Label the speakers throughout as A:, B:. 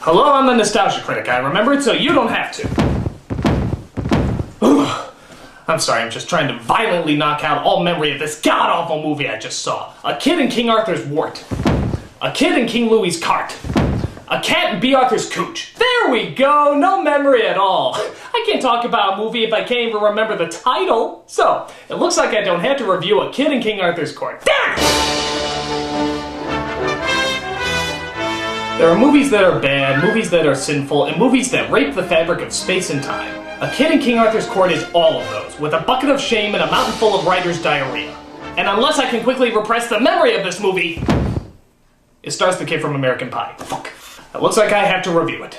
A: Hello, I'm the Nostalgia Critic. I remember it so you don't have to. I'm sorry, I'm just trying to violently knock out all memory of this god-awful movie I just saw. A kid in King Arthur's wart. A kid in King Louis's cart. A cat in B. Arthur's cooch. There we go, no memory at all. I can't talk about a movie if I can't even remember the title. So, it looks like I don't have to review A Kid in King Arthur's Court. Damn it! There are movies that are bad, movies that are sinful, and movies that rape the fabric of space and time. A Kid in King Arthur's Court is all of those, with a bucket of shame and a mountain full of writer's diarrhea. And unless I can quickly repress the memory of this movie, it stars the kid from American Pie. Fuck. It looks like I have to review it.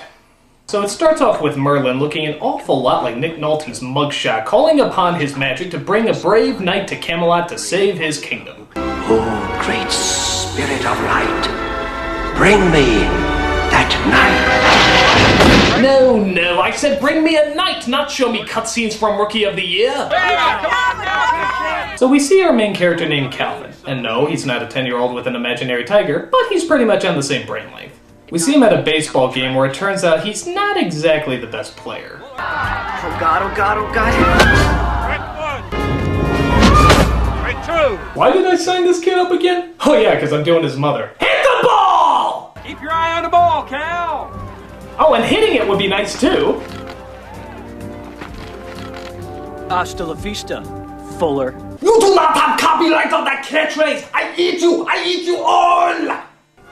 A: So it starts off with Merlin looking an awful lot like Nick Nolte's mugshot, calling upon his magic to bring a brave knight to Camelot to save his kingdom.
B: Oh, great spirit of light, bring me that knight.
A: No, I said bring me a knight, not show me cutscenes from Rookie of the Year. So we see our main character named Calvin. And no, he's not a 10-year-old with an imaginary tiger, but he's pretty much on the same brain length. We see him at a baseball game where it turns out he's not exactly the best player.
B: Oh God, oh God, oh God.
C: Right through.
A: Why did I sign this kid up again? Oh yeah, because I'm doing his mother. Hit the ball!
C: Keep your eye on the ball, Cal.
A: Oh, and hitting it would be nice too.
D: Hasta la vista, Fuller.
A: You do not have copyright on that catchphrase! I eat you all!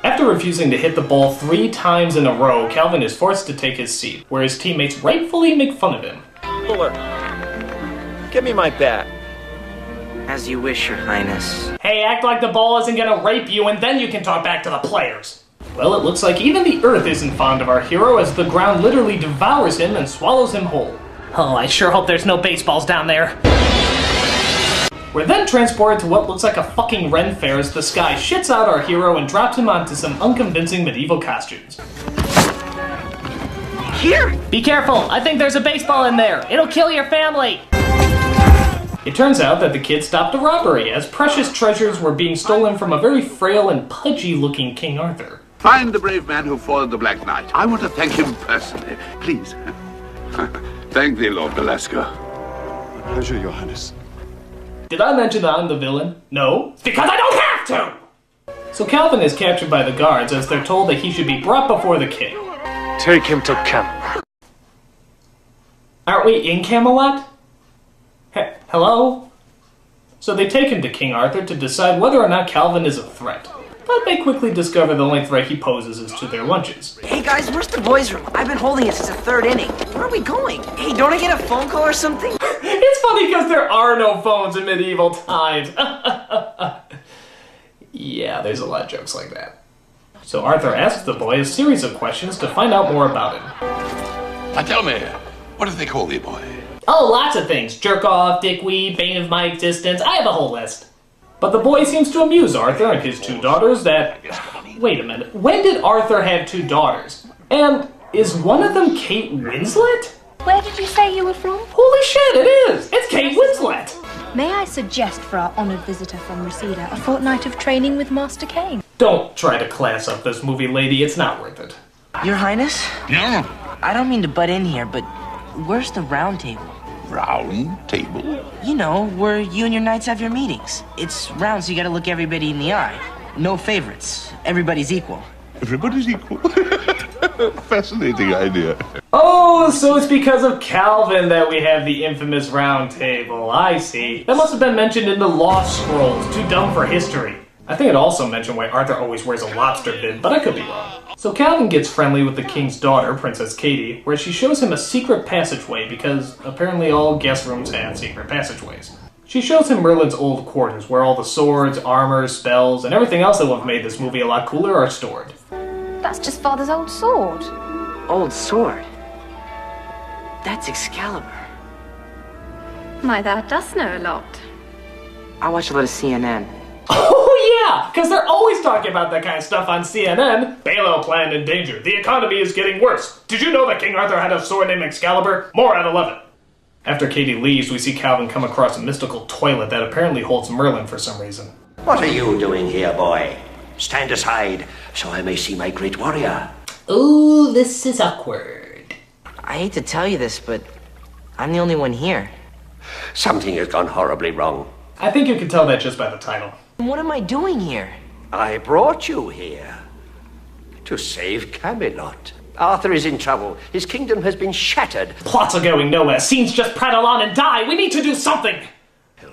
A: After refusing to hit the ball 3 times in a row, Calvin is forced to take his seat, where his teammates rightfully make fun of him.
D: Fuller, give me my bat.
B: As you wish, Your Highness.
A: Hey, act like the ball isn't gonna rape you, and then you can talk back to the players. Well, it looks like even the Earth isn't fond of our hero, as the ground literally devours him and swallows him whole. Oh, I sure hope there's no baseballs down there. We're then transported to what looks like a fucking Ren fair as the sky shits out our hero and drops him onto some unconvincing medieval costumes.
B: Here!
A: Be careful, I think there's a baseball in there. It'll kill your family. It turns out that the kid stopped a robbery, as precious treasures were being stolen from a very frail and pudgy-looking King Arthur.
E: Find the brave man who foiled the Black Knight. I want to thank him personally. Please. Thank thee, Lord Belasco.
F: My pleasure, Your Highness.
A: Did I mention that I'm the villain? No? It's because I don't have to! So Calvin is captured by the guards as they're told that he should be brought before the king.
D: Take him to Camelot.
A: Aren't we in Camelot? Hello? So they take him to King Arthur to decide whether or not Calvin is a threat. But they quickly discover the only threat he poses is to their lunches.
B: Hey guys, where's the boys' room? I've been holding it since the 3rd inning. Where are we going? Hey, don't I get a phone call or something?
A: It's funny because there are no phones in medieval times. Yeah, there's a lot of jokes like that. So Arthur asks the boy a series of questions to find out more about him.
E: Now tell me, what do they call thee, boy?
A: Oh, lots of things. Jerk off, dickweed, bane of my existence. I have a whole list. But the boy seems to amuse Arthur and his 2 daughters that... Wait a minute. When did Arthur have 2 daughters? And is one of them Kate Winslet?
G: Where did you say you were from?
A: Holy shit, it is! It's Kate Winslet!
G: May I suggest for our honoured visitor from Reseda a fortnight of training with Master Kane?
A: Don't try to class up this movie, lady. It's not worth it.
B: Your Highness?
E: Yeah.
B: I don't mean to butt in here, but where's the round table?
E: Round table?
B: You know, where you and your knights have your meetings. It's round, so you gotta look everybody in the eye. No favorites. Everybody's equal.
E: Everybody's equal. Fascinating idea.
A: Oh, so it's because of Calvin that we have the infamous round table. I see. That must have been mentioned in the Lost Scrolls. Too dumb for history. I think it also mentioned why Arthur always wears a lobster bib, but I could be wrong. So Calvin gets friendly with the king's daughter, Princess Katie, where she shows him a secret passageway because apparently all guest rooms have secret passageways. She shows him Merlin's old quarters, where all the swords, armor, spells, and everything else that would have made this movie a lot cooler are stored.
G: That's just Father's old sword.
B: Old sword? That's Excalibur.
G: My, that does know a lot.
B: I watch a lot of CNN.
A: Oh yeah, because they're always talking about that kind of stuff on CNN. Bailo planned in danger. The economy is getting worse. Did you know that King Arthur had a sword named Excalibur? More at 11. After Katie leaves, we see Calvin come across a mystical toilet that apparently holds Merlin for some reason.
H: What are you doing here, boy? Stand aside, so I may see my great warrior.
A: Ooh, this is awkward.
B: I hate to tell you this, but I'm the only one here.
H: Something has gone horribly wrong.
A: I think you can tell that just by the title.
B: What am I doing here?
H: I brought you here to save Camelot. Arthur is in trouble. His kingdom has been shattered.
A: Plots are going nowhere. Scenes just prattle on and die. We need to do something.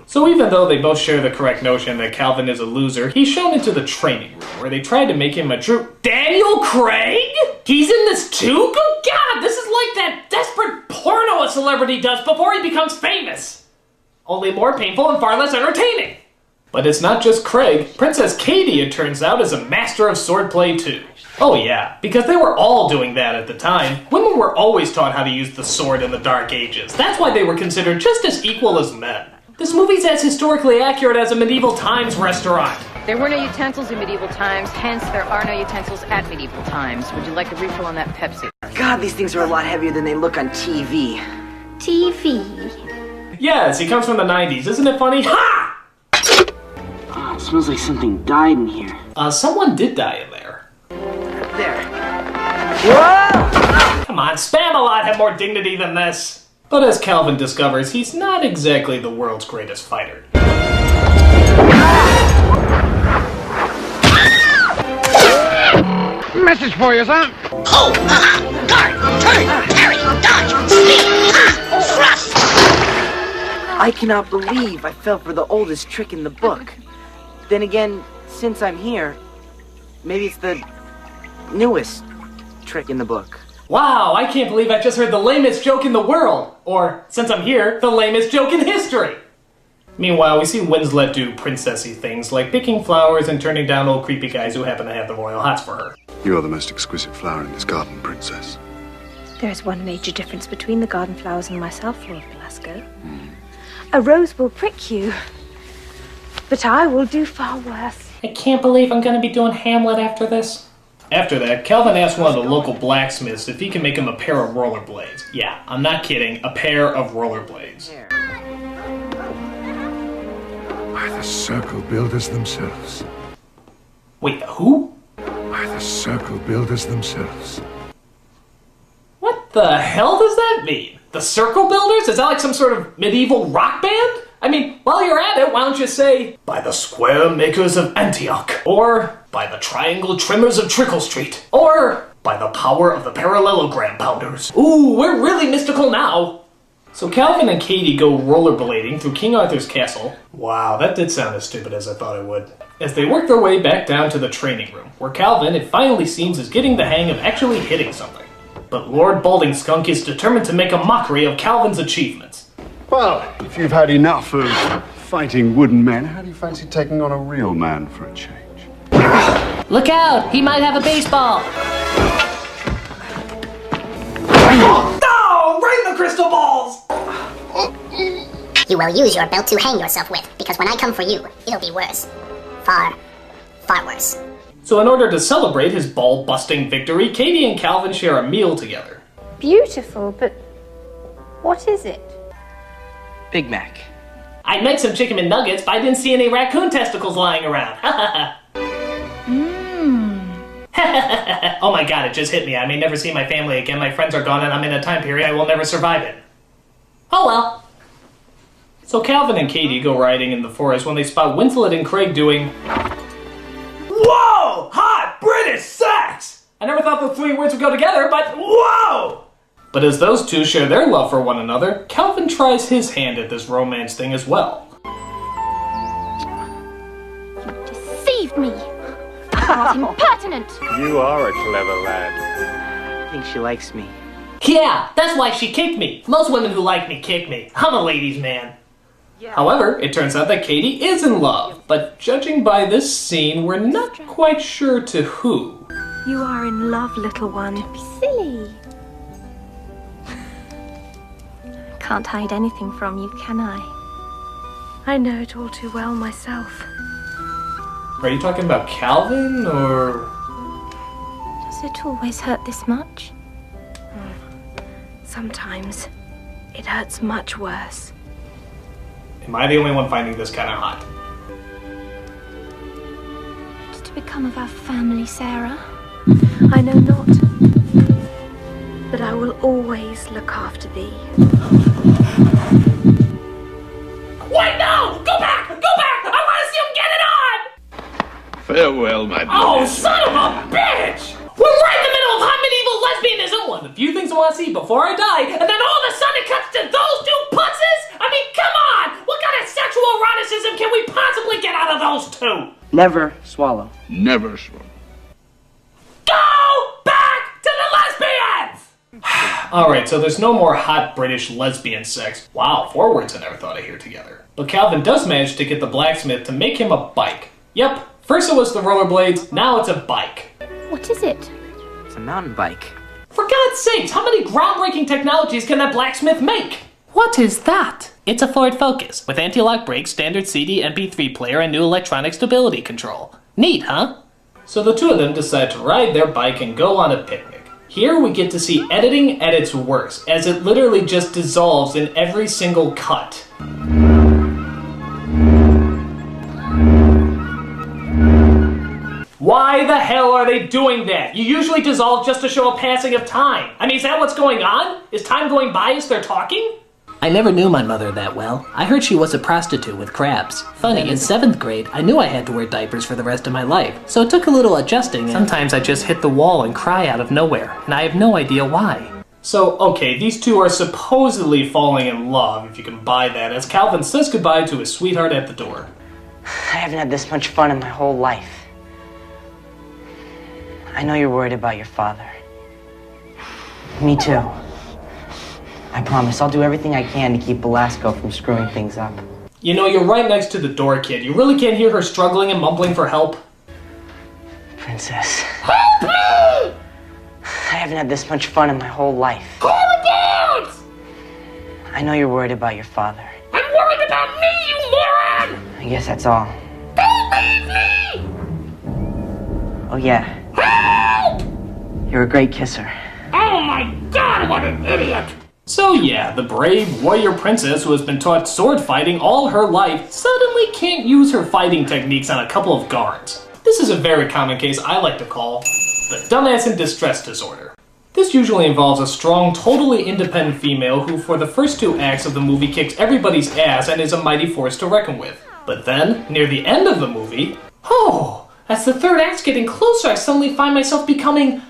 A: So even though they both share the correct notion that Calvin is a loser, he's shown into the training room where they tried to make him a true Daniel Craig? He's in this too? Good God, this is like that desperate porno a celebrity does before he becomes famous. Only more painful and far less entertaining. But it's not just Craig. Princess Katie, it turns out, is a master of swordplay too. Oh yeah, because they were all doing that at the time. Women were always taught how to use the sword in the Dark Ages. That's why they were considered just as equal as men. This movie's as historically accurate as a medieval times restaurant.
I: There were no utensils in medieval times, hence there are no utensils at medieval times. Would you like a refill on that Pepsi?
B: God, these things are a lot heavier than they look on TV.
G: TV.
A: Yes, he comes from the 90s. Isn't it funny? Ha!
B: Oh, it smells like something died in here.
A: Someone did die in there.
B: There. Whoa!
A: Come on, Spam-A-Lot had more dignity than this. But as Calvin discovers, he's not exactly the world's greatest fighter.
C: Message for you, son.
J: Oh, guard, turn, parry, dodge, speed, thrust.
B: I cannot believe I fell for the oldest trick in the book. Then again, since I'm here, maybe it's the newest trick in the book.
A: Wow, I can't believe I just heard the lamest joke in the world! Or, since I'm here, the lamest joke in history! Meanwhile, we see Winslet do princessy things like picking flowers and turning down old creepy guys who happen to have the royal hots for her.
F: You are the most exquisite flower in this garden, princess.
G: There is one major difference between the garden flowers and myself, Lord Velasco. A rose will prick you, but I will do far worse.
A: I can't believe I'm gonna be doing Hamlet after this. After that, Calvin asks one of the local blacksmiths if he can make him a pair of rollerblades. Yeah, I'm not kidding, a pair of rollerblades.
F: By the circle builders themselves.
A: Wait, the who?
F: By the circle builders themselves.
A: What the hell does that mean? The Circle Builders? Is that like some sort of medieval rock band? I mean, while you're at it, why don't you say, by the Square Makers of Antioch, or by the Triangle Trimmers of Trickle Street, or by the power of the Parallelogram Pounders. Ooh, we're really mystical now. So Calvin and Katie go rollerblading through King Arthur's castle. Wow, that did sound as stupid as I thought it would. As they work their way back down to the training room, where Calvin, it finally seems, is getting the hang of actually hitting something. But Lord Balding Skunk is determined to make a mockery of Calvin's achievements.
F: Well, if you've had enough of fighting wooden men, how do you fancy taking on a real man for a change?
A: Look out! He might have a baseball! No! Right in the crystal balls!
J: You will use your belt to hang yourself with, because when I come for you, it'll be worse. Far, far worse.
A: So in order to celebrate his ball-busting victory, Katie and Calvin share a meal together.
G: Beautiful, but what is it?
B: Big Mac.
A: I'd make some chicken and nuggets, but I didn't see any raccoon testicles lying around. Oh my god, it just hit me. I may never see my family again. My friends are gone and I'm in a time period I will never survive in. Oh well. So Calvin and Katie go riding in the forest when they spot Winslet and Craig doing... Whoa! Hot British sex! I never thought the three words would go together, but whoa! But as those two share their love for one another, Calvin tries his hand at this romance thing as well.
G: You deceived me! That's impertinent!
D: You are a clever lad.
B: I think she likes me.
A: Yeah, that's why she kicked me. Most women who like me kick me. I'm a ladies' man. However, it turns out that Katie is in love, but judging by this scene, we're not quite sure to who.
G: You are in love, little one. Don't be silly. Can't hide anything from you, can I? I know it all too well myself.
A: Are you talking about Calvin, or...?
G: Does it always hurt this much? Sometimes it hurts much worse.
A: Am I the only one finding this kind of hot?
G: What's to become of our family, Sarah? I know not. But I will always look after thee.
A: Wait, no! Go back! Go back! I want to see him get it on!
E: Farewell, my
A: Oh,
E: dear.
A: son of a bitch! We're right in the middle of hot medieval lesbianism! One of the few things I want to see before I die, and then all of a sudden it cuts to those two putzes? I mean, come on! What kind of sexual eroticism can we possibly get out of those two?
B: Never swallow.
E: Never swallow.
A: Go back to the lesbians! Alright, so there's no more hot British lesbian sex. Wow, 4 words I never thought I'd hear together. But Calvin does manage to get the blacksmith to make him a bike. Yep, first it was the rollerblades, now it's a bike.
G: What is it?
B: It's a mountain bike.
A: For God's sakes, how many groundbreaking technologies can that blacksmith make? What is that? It's a Ford Focus, with anti-lock brakes, standard CD MP3 player, and new electronic stability control. Neat, huh? So the two of them decide to ride their bike and go on a picnic. Here we get to see editing at its worst, as it literally just dissolves in every single cut. Why the hell are they doing that? You usually dissolve just to show a passing of time. I mean, is that what's going on? Is time going by as they're talking?
K: I never knew my mother that well. I heard she was a prostitute with crabs. Funny, in 7th grade, I knew I had to wear diapers for the rest of my life, so it took a little adjusting. Sometimes I just hit the wall and cry out of nowhere, and I have no idea why.
A: So, okay, these two are supposedly falling in love, if you can buy that, as Calvin says goodbye to his sweetheart at the door.
B: I haven't had this much fun in my whole life. I know you're worried about your father. Me too. I promise I'll do everything I can to keep Belasco from screwing things up.
A: You know, you're right next to the door, kid. You really can't hear her struggling and mumbling for help?
B: Princess. Help me! I haven't had this much fun in my whole life.
A: Call the guards!
B: I know you're worried about your father.
A: I'm worried about me, you moron!
B: I guess that's all.
A: Don't leave me!
B: Oh yeah.
A: Help!
B: You're a great kisser.
A: Oh my god, what an idiot! So yeah, the brave warrior princess who has been taught sword fighting all her life suddenly can't use her fighting techniques on a couple of guards. This is a very common case I like to call the dumbass in distress disorder. This usually involves a strong, totally independent female who for the first 2 acts of the movie kicks everybody's ass and is a mighty force to reckon with. But then, near the end of the movie, as the 3rd act's getting closer, I suddenly find myself becoming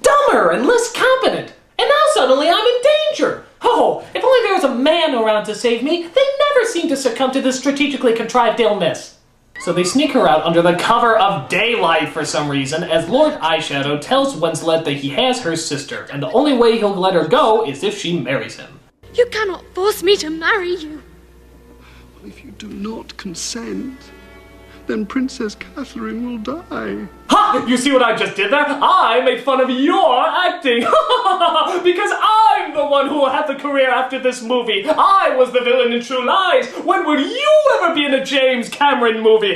A: dumber and less competent. And now suddenly I'm in danger! Oh, if only there was a man around to save me, they never seem to succumb to this strategically contrived illness. So they sneak her out under the cover of daylight for some reason, as Lord Eyeshadow tells Winslet that he has her sister, and the only way he'll let her go is if she marries him.
G: You cannot force me to marry you.
F: If you do not consent, then Princess Catherine will die.
A: Ha! You see what I just did there? I made fun of your acting! Because I'm the one who will have the career after this movie! I was the villain in True Lies! When would you ever be in a James Cameron movie?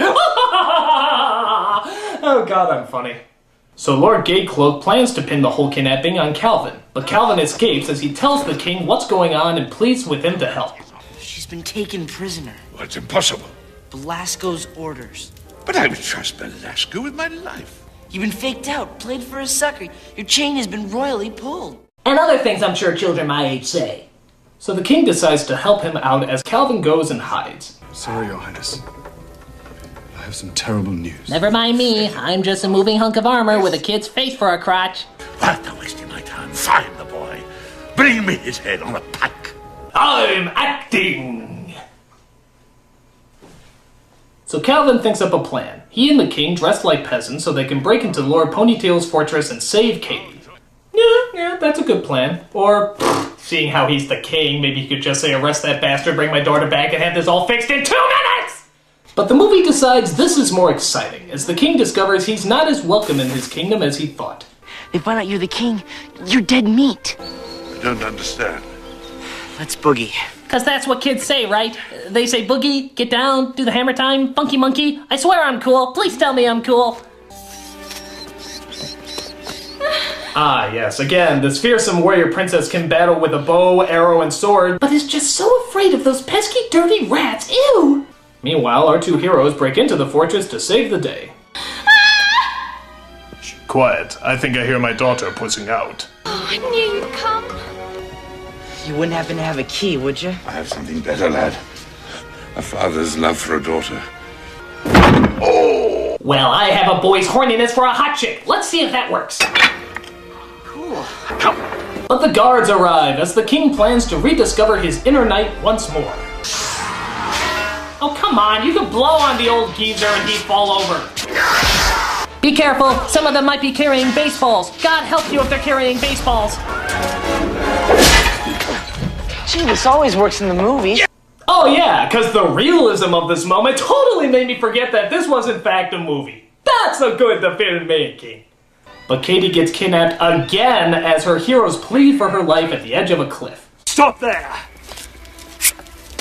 A: Oh god, I'm funny. So Lord Gaycloak plans to pin the whole kidnapping on Calvin, but Calvin escapes as he tells the king what's going on and pleads with him to help.
B: She's been taken prisoner.
E: Well, it's impossible.
B: Belasco's orders.
E: But I would trust Belasco with my life.
B: You've been faked out, played for a sucker. Your chain has been royally pulled.
K: And other things I'm sure children my age say.
A: So the king decides to help him out as Calvin goes and hides.
F: Sorry, Your Highness. I have some terrible news.
K: Never mind me, I'm just a moving hunk of armor with a kid's face for a crotch.
E: Why not wasting my time? Find the boy. Bring me his head on a pike.
A: I'm acting! So Calvin thinks up a plan. He and the king dress like peasants so they can break into Lord Ponytail's fortress and save Katie. Yeah, that's a good plan. Or, seeing how he's the king, maybe he could just say, arrest that bastard, bring my daughter back, and have this all fixed in 2 minutes! But the movie decides this is more exciting, as the king discovers he's not as welcome in his kingdom as he thought.
B: They find out you're the king, you're dead meat.
E: I don't understand.
B: Let's boogie.
K: Cause that's what kids say, right? They say boogie, get down, do the hammer time, funky monkey. I swear I'm cool, please tell me I'm cool.
A: Ah, yes, again, this fearsome warrior princess can battle with a bow, arrow, and sword, but is just so afraid of those pesky, dirty rats, ew! Meanwhile, our 2 heroes break into the fortress to save the day.
L: Quiet. I think I hear my daughter pussing out.
G: Oh, I knew you'd come.
B: You wouldn't happen to have a key, would you?
E: I have something better, lad. A father's love for a daughter.
A: Well, I have a boy's horniness for a hot chick. Let's see if that works.
B: Cool.
A: But the guards arrive as the king plans to rediscover his inner knight once more. Oh, come on, you could blow on the old geezer and he'd fall over.
K: Be careful, some of them might be carrying baseballs. God help you if they're carrying baseballs.
B: Gee, this always works in the movies.
A: Oh yeah, because the realism of this moment totally made me forget that this was in fact a movie. That's how good the filmmaking. But Katie gets kidnapped again as her heroes plead for her life at the edge of a cliff.
C: Stop there!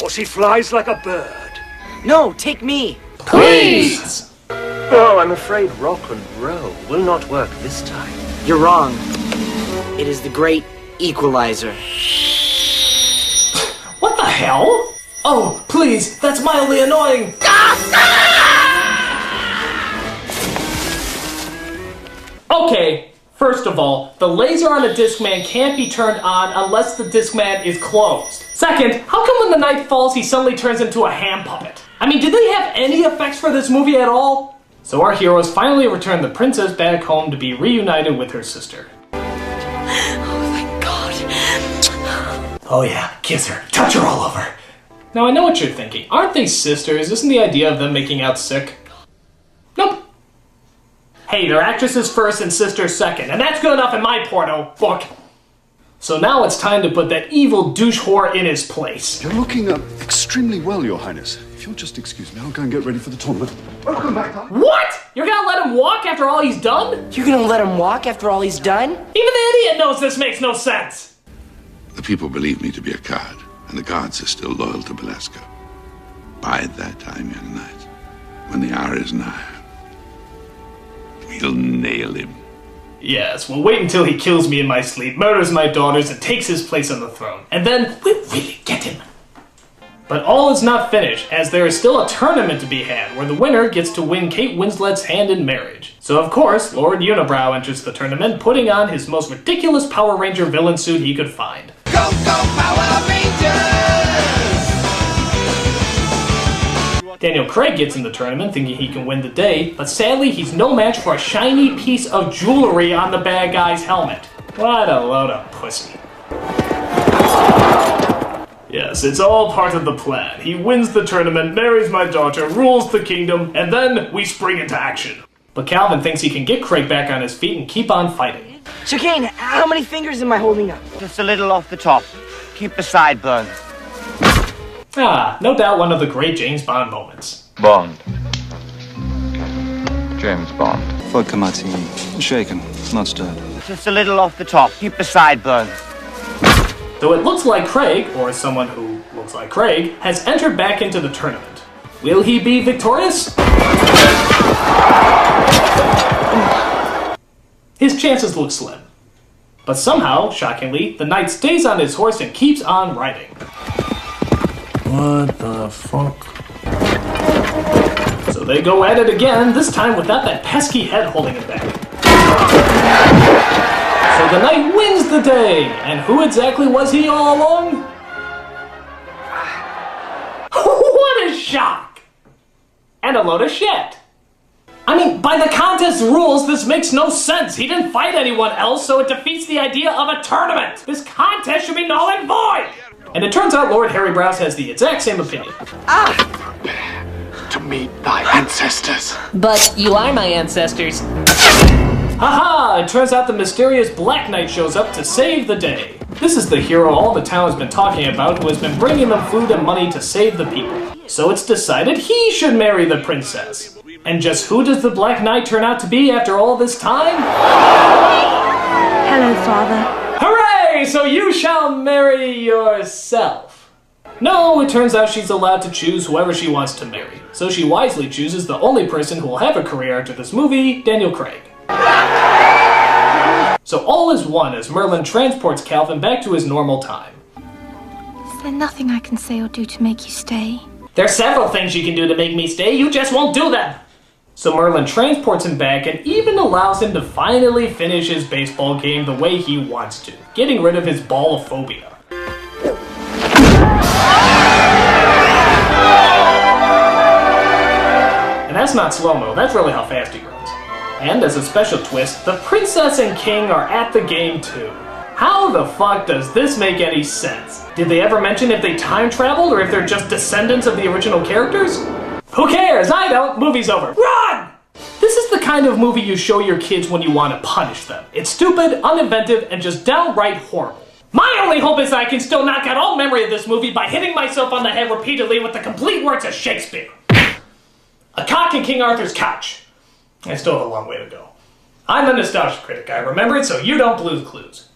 C: Or she flies like a bird.
B: No, take me.
A: Please!
H: Oh, I'm afraid rock and roll will not work this time.
B: You're wrong. It is the great equalizer.
A: What the hell? Oh, please, that's mildly annoying. Okay, first of all, the laser on a Discman can't be turned on unless the Discman is closed. Second, how come when the knight falls he suddenly turns into a hand puppet? I mean, did they have any effects for this movie at all? So our heroes finally return the princess back home to be reunited with her sister.
G: Oh, thank God.
A: Oh yeah, kiss her, touch her all over. Now I know what you're thinking. Aren't they sisters? Isn't the idea of them making out sick? Nope. Hey, they're actresses first and sisters second, and that's good enough in my porno book. So now it's time to put that evil douche whore in his place.
F: You're looking extremely well, Your Highness. If you'll just excuse me, I'll go and get ready for the tournament. Welcome back, Tom.
A: What? You're gonna let him walk after all he's done?
B: You're gonna let him walk after all he's done?
A: Even the idiot knows this makes no sense.
E: The people believe me to be a coward, and the gods are still loyal to Belasco. Bide that time, young knight. When the hour is nigh, we'll nail him.
A: Yes, we'll wait until he kills me in my sleep, murders my daughters, and takes his place on the throne. And then we'll really get him. But all is not finished, as there is still a tournament to be had, where the winner gets to win Kate Winslet's hand in marriage. So of course, Lord Unibrow enters the tournament, putting on his most ridiculous Power Ranger villain suit he could find.
M: Go, go, Power Rangers!
A: Daniel Craig gets in the tournament thinking he can win the day, but sadly he's no match for a shiny piece of jewelry on the bad guy's helmet. What a load of pussy. Yes, it's all part of the plan. He wins the tournament, marries my daughter, rules the kingdom, and then we spring into action. But Calvin thinks he can get Craig back on his feet and keep on fighting.
B: So, Kane, how many fingers am I holding up?
N: Just a little off the top. Keep the sideburns.
A: Ah, no doubt one of the great James Bond moments.
O: Bond. James Bond.
P: Vodka martini. Shaken, not stirred.
N: Just a little off the top. Keep the sideburns.
A: Though it looks like Craig, or someone who looks like Craig, has entered back into the tournament. Will he be victorious? His chances look slim. But somehow, shockingly, the knight stays on his horse and keeps on riding.
L: What the fuck?
A: So they go at it again, this time without that pesky head holding him back. So the knight wins the day, and who exactly was he all along? What a shock! And a load of shit. I mean, by the contest rules, this makes no sense. He didn't fight anyone else, so it defeats the idea of a tournament. This contest should be null and void! And it turns out Lord Harry Browse has the exact same opinion.
F: Prepare to meet thy ancestors.
K: But you are my ancestors.
A: Haha! It turns out the mysterious Black Knight shows up to save the day. This is the hero all the town has been talking about, who has been bringing them food and money to save the people. So it's decided he should marry the princess. And just who does the Black Knight turn out to be after all this time?
G: Hello, Father.
A: Hooray! So you shall marry yourself. No, it turns out she's allowed to choose whoever she wants to marry. So she wisely chooses the only person who will have a career after this movie, Daniel Craig. So all is one as Merlin transports Calvin back to his normal time.
G: Is there nothing I can say or do to make you stay?
A: There's several things you can do to make me stay, you just won't do them! So Merlin transports him back and even allows him to finally finish his baseball game the way he wants to, getting rid of his ballophobia. And that's not slow-mo, that's really how fast he runs. And as a special twist, the princess and king are at the game too. How the fuck does this make any sense? Did they ever mention if they time traveled or if they're just descendants of the original characters? Who cares? I don't. Movie's over. Run! This is the kind of movie you show your kids when you want to punish them. It's stupid, uninventive, and just downright horrible. My only hope is that I can still knock out all memory of this movie by hitting myself on the head repeatedly with the complete works of Shakespeare. A cock in King Arthur's couch. I still have a long way to go. I'm the nostalgia critic. I remember it so you don't lose clues.